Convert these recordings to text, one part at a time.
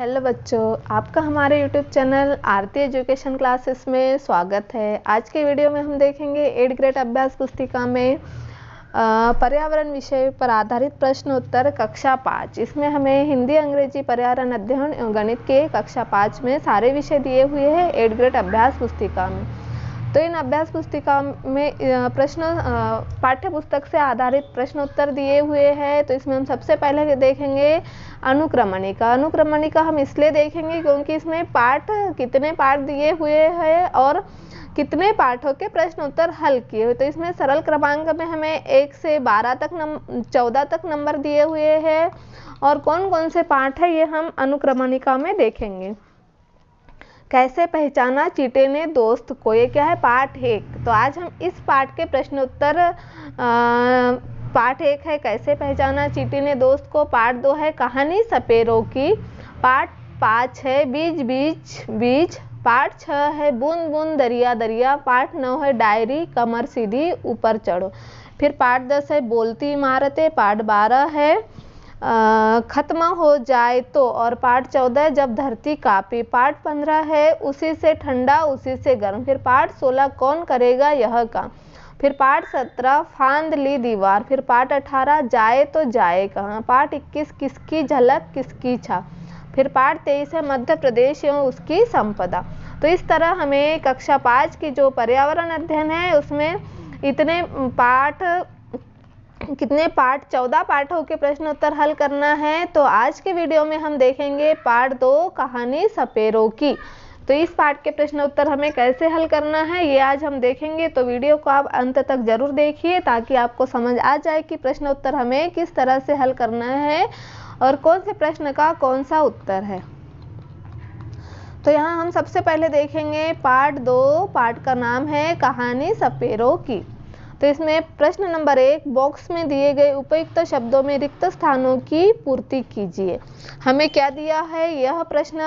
Hello बच्चों, आपका हमारे यूट्यूब चैनल आरती एजुकेशन क्लासेस में स्वागत है। आज के वीडियो में हम देखेंगे 8th ग्रेड अभ्यास पुस्तिका में पर्यावरण विषय पर आधारित प्रश्न उत्तर कक्षा 5। इसमें हमें हिंदी, अंग्रेजी, पर्यावरण अध्ययन एवं गणित के कक्षा 5 में सारे विषय दिए हुए हैं 8th ग्रेड अभ्यास पुस्तिका में। तो इन अभ्यास पुस्तिका में प्रश्न पाठ्य पुस्तक से आधारित प्रश्न उत्तर दिए हुए हैं। तो इसमें हम सबसे पहले देखेंगे अनुक्रमणिका। अनुक्रमणिका हम इसलिए देखेंगे क्योंकि इसमें कितने पाठ दिए हुए हैं और कितने पाठों के प्रश्न उत्तर हल किए हुए। तो इसमें सरल क्रमांक में हमें 1 से 14 तक नंबर दिए हुए हैं और कौन कौन से पाठ है ये हम अनुक्रमणिका में देखेंगे। कैसे पहचाना चींटी ने दोस्त को, ये क्या है, पाठ 1। तो आज हम इस पाठ के प्रश्न उत्तर पाठ 1 है कैसे पहचाना चींटी ने दोस्त को, पाठ 2 है कहानी सपेरों की, पाठ 5 है बीज बीज बीज, पाठ 6 है बूंद बूंद दरिया दरिया, पाठ 9 है डायरी कमर सीधी ऊपर चढ़ो, फिर पाठ 10 है बोलती इमारतें, पाठ 12 है खत्म हो जाए तो, और पाठ 14 जब धरती कांपी, पाठ 15 है उसी से ठंडा उसी से गर्म, फिर पाठ 16 कौन करेगा यह काम, फिर पाठ 17 फांद ली दीवार, फिर पाठ 18 जाए तो जाए कहाँ, पाठ 21 किसकी झलक किसकी छा, फिर पाठ 23 है मध्य प्रदेश एवं उसकी संपदा। तो इस तरह हमें कक्षा 5 की जो पर्यावरण अध्ययन है उसमें कितने पाठ 14 पाठों के प्रश्न उत्तर हल करना है। तो आज के वीडियो में हम देखेंगे पाठ 2 कहानी सपेरों की। तो इस पाठ के प्रश्न उत्तर हमें कैसे हल करना है ये आज हम देखेंगे। तो वीडियो को आप अंत तक जरूर देखिए ताकि आपको समझ आ जाए कि प्रश्न उत्तर हमें किस तरह से हल करना है और कौन से प्रश्न का कौन सा उत्तर है। तो यहाँ हम सबसे पहले देखेंगे पाठ 2। पाठ का नाम है कहानी सपेरों की। तो इसमें प्रश्न नंबर 1, बॉक्स में दिए गए उपयुक्त शब्दों में रिक्त स्थानों की पूर्ति कीजिए। हमें क्या दिया है, यह प्रश्न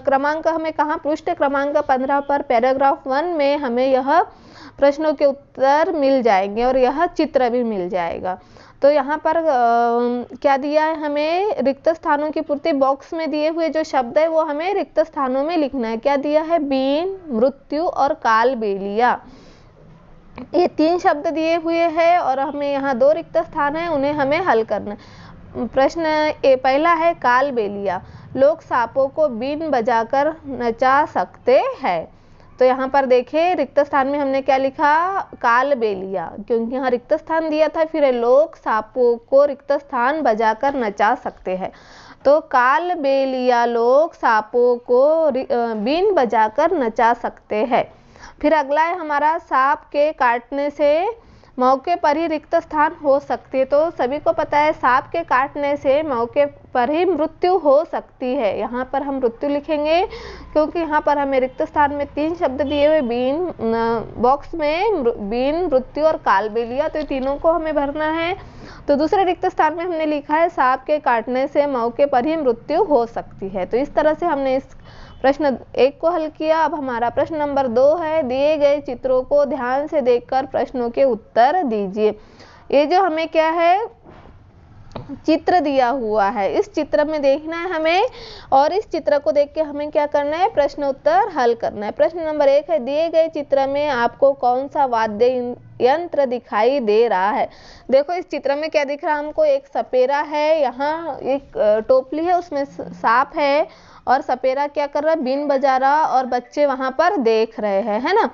क्रमांक हमें कहाँ, पृष्ठ क्रमांक 15 पर पैराग्राफ 1 में हमें यह प्रश्नों के उत्तर मिल जाएंगे और यह चित्र भी मिल जाएगा। तो यहाँ पर क्या दिया है, हमें रिक्त स्थानों की पूर्ति, बॉक्स में दिए हुए जो शब्द है वो हमें रिक्त स्थानों में लिखना है। क्या दिया है, बीन, मृत्यु और कालबेलिया, ये 3 शब्द दिए हुए हैं और हमें यहाँ 2 रिक्त स्थान है, उन्हें हमें हल करना है। प्रश्न पहला है कालबेलिया, लोग सांपों को बीन बजाकर नचा सकते हैं। तो यहाँ पर देखिए रिक्त स्थान में हमने क्या लिखा, कालबेलिया, क्योंकि यहाँ रिक्त स्थान दिया था, फिर लोग सांपों को रिक्त स्थान बजाकर नचा सकते हैं। तो कालबेलिया लोग सांपों को बीन बजाकर नचा सकते हैं। फिर अगला है हमारा, सांप के काटने से मौके पर ही रिक्त स्थान हो सकती है। तो सभी को पता है सांप के काटने से मौके पर ही मृत्यु हो सकती है। यहाँ पर हम मृत्यु लिखेंगे क्योंकि यहाँ पर हमें रिक्त स्थान में 3 शब्द दिए हुए, बीन, बॉक्स में बीन, मृत्यु और कालबेलिया, तो तीनों को हमें भरना है। तो दूसरे रिक्त स्थान में हमने लिखा है सांप के काटने से मौके पर ही मृत्यु हो सकती है। तो इस तरह से हमने इस प्रश्न 1 को हल किया। अब हमारा प्रश्न नंबर 2 है, दिए गए चित्रों को ध्यान से देखकर प्रश्नों के उत्तर दीजिए। ये जो हमें क्या है, चित्र दिया हुआ है, इस चित्र में देखना है हमें और इस चित्र को देख के हमें क्या करना है, प्रश्न उत्तर हल करना है। प्रश्न नंबर 1 है, दिए गए चित्र में आपको कौन सा वाद्य यंत्र दिखाई दे रहा है। देखो इस चित्र में क्या दिख रहा है हमको, एक सपेरा है, यहाँ एक टोपली है उसमें सांप है और सपेरा क्या कर रहा है, बीन बजा रहा और बच्चे वहां पर देख रहे हैं, है ना।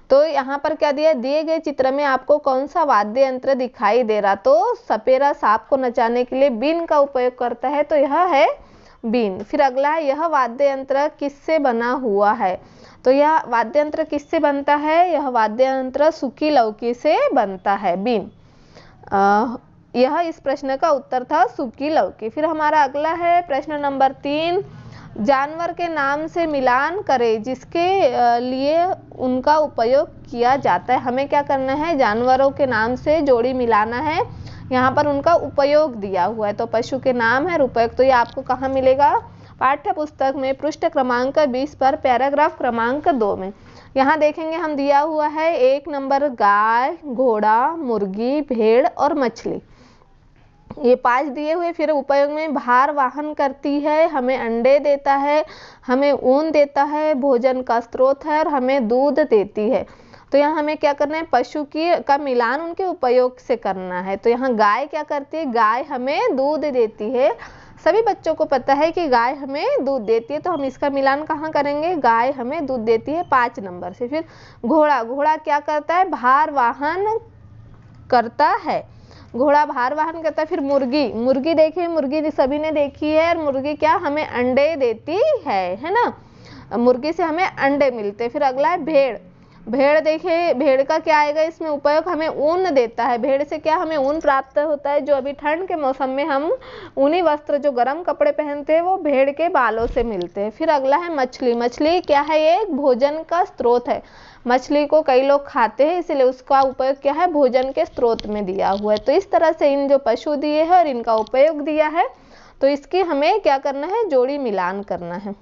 तो यहाँ पर क्या दिया, दिए गए चित्र में आपको कौन सा वाद्य यंत्र दिखाई दे रहा। तो सपेरा सांप को नचाने के लिए बीन का उपयोग करता है, तो यह है बीन। फिर अगला है, यह वाद्य यंत्र किससे बना हुआ है। तो यह वाद्य यंत्र किससे बनता है, यह वाद्य यंत्र सूखी लौकी से बनता है, बीन। यह इस प्रश्न का उत्तर था, सूखी लौकी। फिर हमारा अगला है प्रश्न नंबर 3, जानवर के नाम से मिलान करें जिसके लिए उनका उपयोग किया जाता है। हमें क्या करना है, जानवरों के नाम से जोड़ी मिलाना है। यहाँ पर उनका उपयोग दिया हुआ है, तो पशु के नाम है, उपयोग। तो ये आपको कहाँ मिलेगा, पाठ्य पुस्तक में पृष्ठ क्रमांक 20 पर पैराग्राफ क्रमांक 2 में। यहाँ देखेंगे हम दिया हुआ है 1 नंबर गाय, घोड़ा, मुर्गी, भेड़ और मछली। ये 5 दिए हुए, फिर उपयोग में भार वाहन करती है, हमें अंडे देता है, हमें ऊन देता है, भोजन का स्रोत है और हमें दूध देती है। तो यहाँ हमें क्या करना है, पशु का मिलान उनके उपयोग से करना है। तो यहाँ गाय क्या करती है, गाय हमें दूध देती है। सभी बच्चों को पता है कि गाय हमें दूध देती है, तो हम इसका मिलान कहाँ करेंगे, गाय हमें दूध देती है 5 नंबर से। फिर घोड़ा, घोड़ा क्या करता है, भार वाहन करता है, घोड़ा भार वाहन करता है। फिर मुर्गी, मुर्गी देखिए, मुर्गी सभी ने देखी है, और मुर्गी क्या हमें अंडे देती है ना, मुर्गी से हमें अंडे मिलते हैं। फिर अगला है भेड़, भेड़ देखिए, भेड़ का क्या आएगा इसमें उपयोग, हमें ऊन देता है। भेड़ से क्या हमें ऊन प्राप्त होता है, जो अभी ठंड के मौसम में हम ऊनी वस्त्र जो गर्म कपड़े पहनते हैं वो भेड़ के बालों से मिलते हैं। फिर अगला है मछली, मछली क्या है, ये एक भोजन का स्रोत है। मछली को कई लोग खाते हैं, इसलिए उसका उपयोग क्या है, भोजन के स्रोत में दिया हुआ है। तो इस तरह से इन जो पशु दिए हैं और इनका उपयोग दिया है, तो इसकी हमें क्या करना है, जोड़ी मिलान करना है।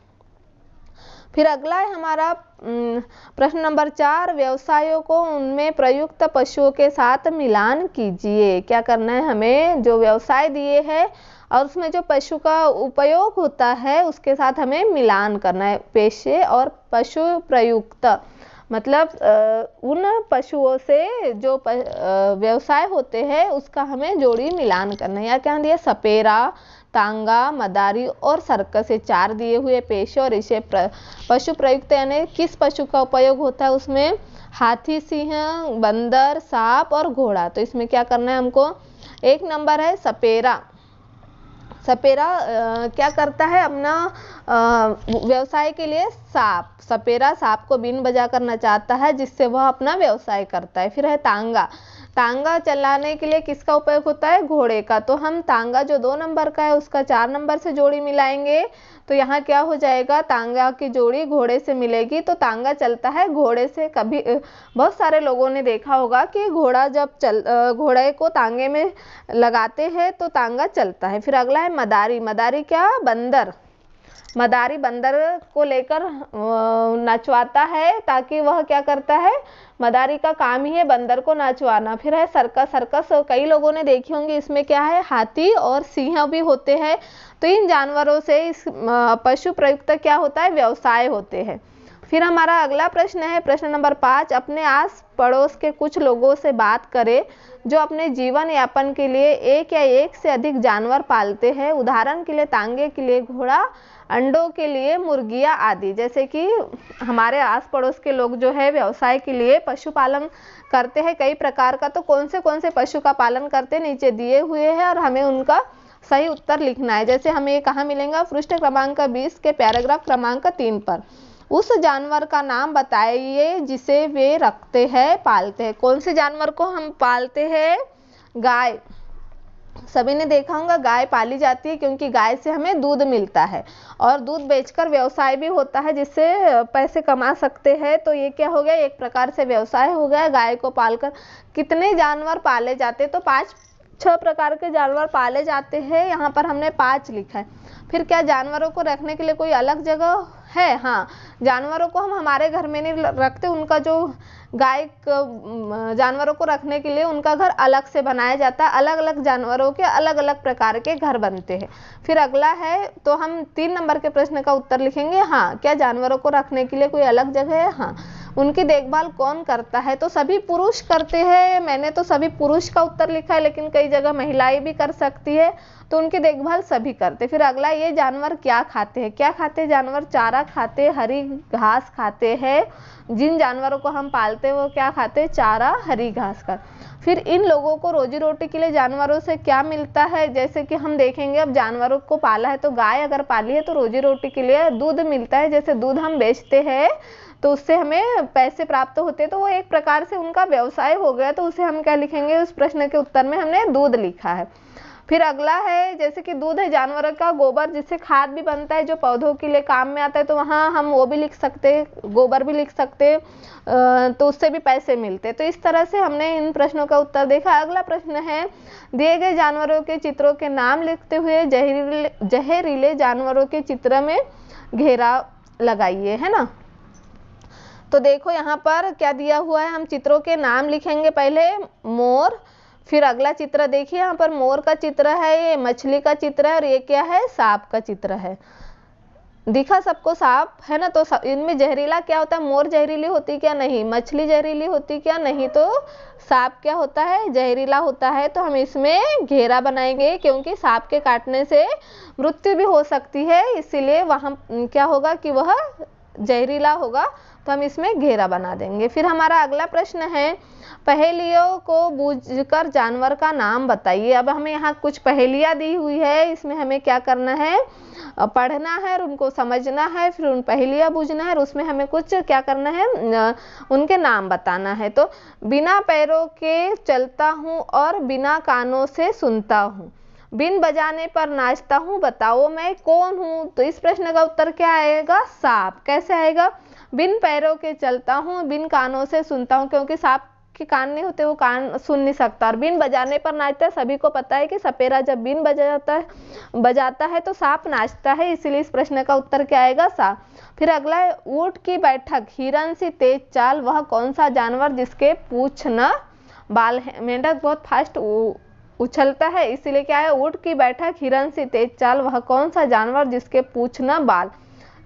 फिर अगला है हमारा प्रश्न नंबर 4, व्यवसायों को उनमें प्रयुक्त पशुओं के साथ मिलान कीजिए। क्या करना है, हमें जो व्यवसाय दिए हैं और उसमें जो पशु का उपयोग होता है उसके साथ हमें मिलान करना है। पेशे और पशु प्रयुक्त मतलब उन पशुओं से जो व्यवसाय होते हैं उसका हमें जोड़ी मिलान करना है। या क्या दिया, सपेरा, तांगा, मदारी और सर्कस, ये 4 दिए हुए पेशे और इसे पशु प्रयुक्त यानी किस पशु का उपयोग होता है, उसमें हाथी, सिंह, बंदर, सांप और घोड़ा। तो इसमें क्या करना है हमको, 1 नंबर है सपेरा। सपेरा क्या करता है, अपना व्यवसाय के लिए सांप, सपेरा सांप को बीन बजा कर नचाता है, जिससे वह अपना व्यवसाय करता है। फिर है तांगा, तांगा चलाने के लिए किसका उपयोग होता है, घोड़े का। तो हम तांगा जो 2 नंबर का है उसका 4 नंबर से जोड़ी मिलाएंगे, तो यहाँ क्या हो जाएगा, तांगा की जोड़ी घोड़े से मिलेगी। तो तांगा चलता है घोड़े से। कभी बहुत सारे लोगों ने देखा होगा कि घोड़ा जब घोड़े को तांगे में लगाते हैं तो तांगा चलता है। फिर अगला है मदारी, मदारी क्या, बंदर, मदारी बंदर को लेकर नचवाता है, ताकि वह क्या करता है, मदारी का काम ही है बंदर को नचवाना। फिर है सर्कस, सर्कस कई लोगों ने देखी होंगी, इसमें क्या है, हाथी और सिंह भी होते हैं। तो इन जानवरों से इस पशु प्रयुक्त क्या होता है, व्यवसाय होते हैं। फिर हमारा अगला प्रश्न है प्रश्न नंबर 5, अपने आस पड़ोस के कुछ लोगों से बात करें जो अपने जीवन यापन के लिए एक या एक से अधिक जानवर पालते हैं। उदाहरण के लिए तांगे के लिए घोड़ा, अंडों के लिए मुर्गियां आदि। जैसे कि हमारे आस पड़ोस के लोग जो है व्यवसाय के लिए पशुपालन करते हैं कई प्रकार का। तो कौन से पशु का पालन करते हैं, नीचे दिए हुए हैं और हमें उनका सही उत्तर लिखना है। जैसे हमें ये कहाँ मिलेगा, पृष्ठ क्रमांक 20 के पैराग्राफ क्रमांक 3 पर। उस जानवर का नाम बताइए जिसे वे रखते हैं, पालते हैं। कौन से जानवर को हम पालते हैं, गाय। सभी ने देखा होगा गाय पाली जाती है क्योंकि गाय से हमें दूध मिलता है और दूध बेचकर व्यवसाय भी होता है जिससे पैसे कमा सकते हैं। तो ये क्या हो गया, एक प्रकार से व्यवसाय हो गया। गाय को पालकर कितने जानवर पाले जाते, तो 5-6 प्रकार के जानवर पाले जाते हैं। यहाँ पर हमने 5 लिखा है। फिर क्या जानवरों को रखने के लिए कोई अलग जगह है, हाँ, जानवरों को हम हमारे घर में नहीं रखते, उनका जो गाय जानवरों को रखने के लिए उनका घर अलग से बनाया जाता है। अलग अलग जानवरों के अलग अलग प्रकार के घर बनते हैं। फिर अगला है, तो हम 3 नंबर के प्रश्न का उत्तर लिखेंगे, हाँ, क्या जानवरों को रखने के लिए कोई अलग जगह है, हाँ। उनकी देखभाल कौन करता है, तो सभी पुरुष करते हैं। मैंने तो सभी पुरुष का उत्तर लिखा है, लेकिन कई जगह महिलाएं भी कर सकती है, तो उनकी देखभाल सभी करते। फिर अगला, ये जानवर क्या खाते हैं, क्या खाते हैं जानवर, चारा खाते, हरी घास खाते हैं। जिन जानवरों को हम पालते हैं वो क्या खाते हैं, चारा, हरी घास का। फिर इन लोगों को रोजी रोटी के लिए जानवरों से क्या मिलता है, जैसे कि हम देखेंगे, अब जानवरों को पाला है तो गाय अगर पाली है तो रोजी रोटी के लिए दूध मिलता है। जैसे दूध हम बेचते हैं तो उससे हमें पैसे प्राप्त होते हैं, तो वो एक प्रकार से उनका व्यवसाय हो गया। तो उसे हम क्या लिखेंगे, उस प्रश्न के उत्तर में हमने दूध लिखा है। फिर अगला है, जैसे कि दूध है जानवरों का गोबर, जिससे खाद भी बनता है जो पौधों के लिए काम में आता है, तो वहाँ हम वो भी लिख सकते हैं, गोबर भी लिख सकते हैं, तो उससे भी पैसे मिलते हैं। तो इस तरह से हमने इन प्रश्नों का उत्तर देखा। अगला प्रश्न है, दिए गए जानवरों के चित्रों के नाम लिखते हुए जहरीले जानवरों के चित्र में घेरा लगाइए, है ना। तो देखो यहाँ पर क्या दिया हुआ है, हम चित्रों के नाम लिखेंगे, पहले मोर, फिर अगला चित्र देखिए, यहाँ पर मोर का चित्र है, ये मछली का चित्र है और ये क्या है, सांप का चित्र है। दिखा सबको सांप है ना, तो इनमें जहरीला क्या होता है, मोर जहरीली होती क्या, नहीं। मछली जहरीली होती क्या, नहीं। तो सांप क्या होता है, जहरीला होता है। तो हम इसमें घेरा बनाएंगे, क्योंकि सांप के काटने से मृत्यु भी हो सकती है, इसीलिए वहाँ क्या होगा कि वह जहरीला होगा, तो हम इसमें घेरा बना देंगे। फिर हमारा अगला प्रश्न है, पहेलियों को बूझकर जानवर का नाम बताइए। अब हमें यहाँ कुछ पहेलियाँ दी हुई है, इसमें हमें क्या करना है, पढ़ना है और उनको समझना है, फिर उन पहेलियाँ बूझना है और उसमें हमें कुछ क्या करना है, उनके नाम बताना है। तो बिना पैरों के चलता हूँ और बिना कानों से सुनता हूँ, बिन बजाने पर नाचता हूँ, बताओ मैं कौन हूँ। तो इस प्रश्न का उत्तर क्या आएगा, सांप। कैसे आएगा, बिन पैरों के चलता हूँ, बिन कानों से सुनता हूँ, क्योंकि सांप के कान नहीं होते, वो कान सुन नहीं सकता, और बिन बजाने पर नाचता है। सभी को पता है कि सपेरा जब बिन बजाता है तो सांप नाचता है, इसीलिए इस प्रश्न का उत्तर क्या आएगा, सांप। फिर अगला है, ऊंट की बैठक, हिरन सी तेज चाल, वह कौन सा जानवर जिसके पूंछ न बाल है। मेंढक बहुत फास्ट उछलता है, इसीलिए क्या है, ऊंट की बैठक, हिरन सी तेज चाल, वह कौन सा जानवर जिसके पूंछ न बाल।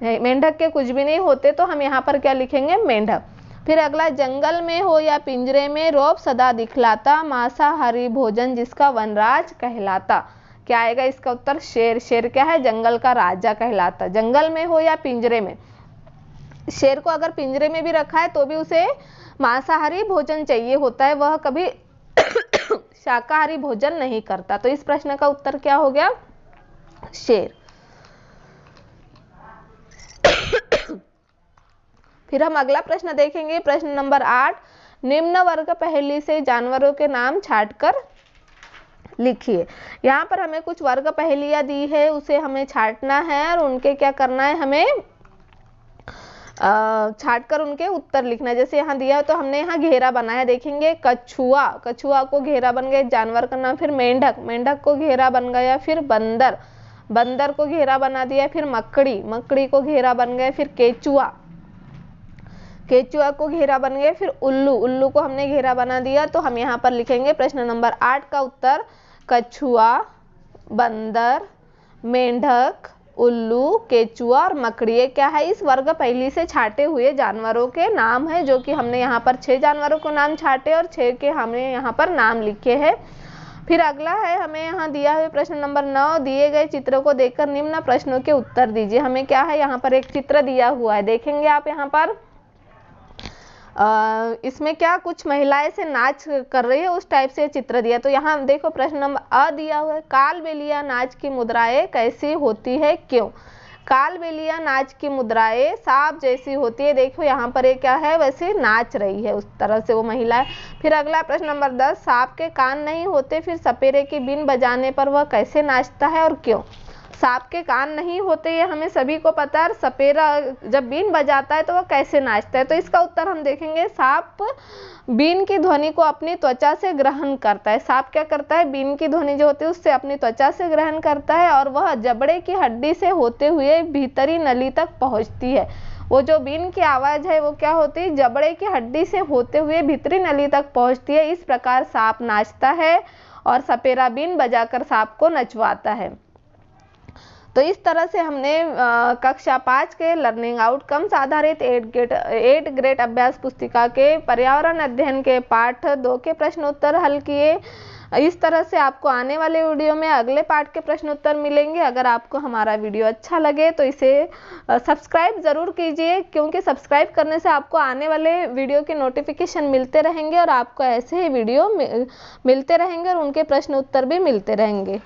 मेंढक के कुछ भी नहीं होते, तो हम यहाँ पर क्या लिखेंगे, मेंढक। फिर अगला, जंगल में हो या पिंजरे में, रौब सदा दिखलाता, मांसाहारी भोजन जिसका वनराज कहलाता। क्या आएगा इसका उत्तर, शेर। शेर क्या है, जंगल का राजा कहलाता। जंगल में हो या पिंजरे में, शेर को अगर पिंजरे में भी रखा है तो भी उसे मांसाहारी भोजन चाहिए होता है, वह कभी शाकाहारी भोजन नहीं करता। तो इस प्रश्न का उत्तर क्या हो गया, शेर। फिर हम अगला प्रश्न देखेंगे, प्रश्न नंबर 8, निम्न वर्ग पहेली से जानवरों के नाम छांटकर लिखिए। यहाँ पर हमें कुछ वर्ग पहेलियाँ दी है, उसे हमें छांटना है और उनके क्या करना है, हमें छांटकर उनके उत्तर लिखना है। जैसे यहाँ दिया है तो हमने यहाँ घेरा बनाया, देखेंगे कछुआ, कछुआ को घेरा बन गया जानवर का नाम। फिर मेंढक, मेंढक को घेरा बन गया। फिर बंदर, बंदर को घेरा बना दिया। फिर मकड़ी, मकड़ी को घेरा बन गया। फिर केचुआ, केचुआ को घेरा बन गया। फिर उल्लू, उल्लू को हमने घेरा बना दिया। तो हम यहाँ पर लिखेंगे प्रश्न नंबर 8 का उत्तर, कछुआ, बंदर, मेंढक, उल्लू, केचुआ और मकड़ी। ये क्या है, इस वर्ग पहेली से छाटे हुए जानवरों के नाम है, जो कि हमने यहाँ पर 6 जानवरों को नाम छाटे और 6 के हमने यहाँ पर नाम लिखे हैं। फिर अगला है, हमें यहाँ दिया है प्रश्न नंबर 9, दिए गए चित्रों को देखकर निम्न प्रश्नों के उत्तर दीजिए। हमें क्या है, यहाँ पर एक चित्र दिया हुआ है, देखेंगे आप यहाँ पर इसमें क्या कुछ महिलाएं से नाच कर रही है, उस टाइप से चित्र दिया। तो यहाँ देखो प्रश्न नंबर अ दिया हुआ है, कालबेलिया नाच की मुद्राएं कैसी होती है, क्यों। कालबेलिया नाच की मुद्राएं सांप जैसी होती है। देखो यहाँ पर ये क्या है, वैसे नाच रही है उस तरह से वो महिला है। फिर अगला प्रश्न नंबर 10, सांप के कान नहीं होते, फिर सपेरे की बीन बजाने पर वह कैसे नाचता है और क्यों। सांप के कान नहीं होते, ये हमें सभी को पता है। सपेरा जब बीन बजाता है तो वह कैसे नाचता है। तो इसका उत्तर हम देखेंगे, सांप बीन की ध्वनि को अपनी त्वचा से ग्रहण करता है। सांप क्या करता है, बीन की ध्वनि जो होती है उससे अपनी त्वचा से ग्रहण करता है और वह जबड़े की हड्डी से होते हुए भीतरी नली तक पहुंचती है। वो जो बीन की आवाज़ है वो क्या होती है, जबड़े की हड्डी से होते हुए भीतरी नली तक पहुंचती है। इस प्रकार सांप नाचता है और सपेरा बीन बजाकर सांप को नचवाता है। तो इस तरह से हमने कक्षा 5 के लर्निंग आउटकम्स आधारित 8 ग्रेड अभ्यास पुस्तिका के पर्यावरण अध्ययन के पाठ 2 के प्रश्नोत्तर हल किए। इस तरह से आपको आने वाले वीडियो में अगले पाठ के प्रश्नोत्तर मिलेंगे। अगर आपको हमारा वीडियो अच्छा लगे तो इसे सब्सक्राइब ज़रूर कीजिए, क्योंकि सब्सक्राइब करने से आपको आने वाले वीडियो के नोटिफिकेशन मिलते रहेंगे और आपको ऐसे ही वीडियो मिलते रहेंगे और उनके प्रश्न उत्तर भी मिलते रहेंगे।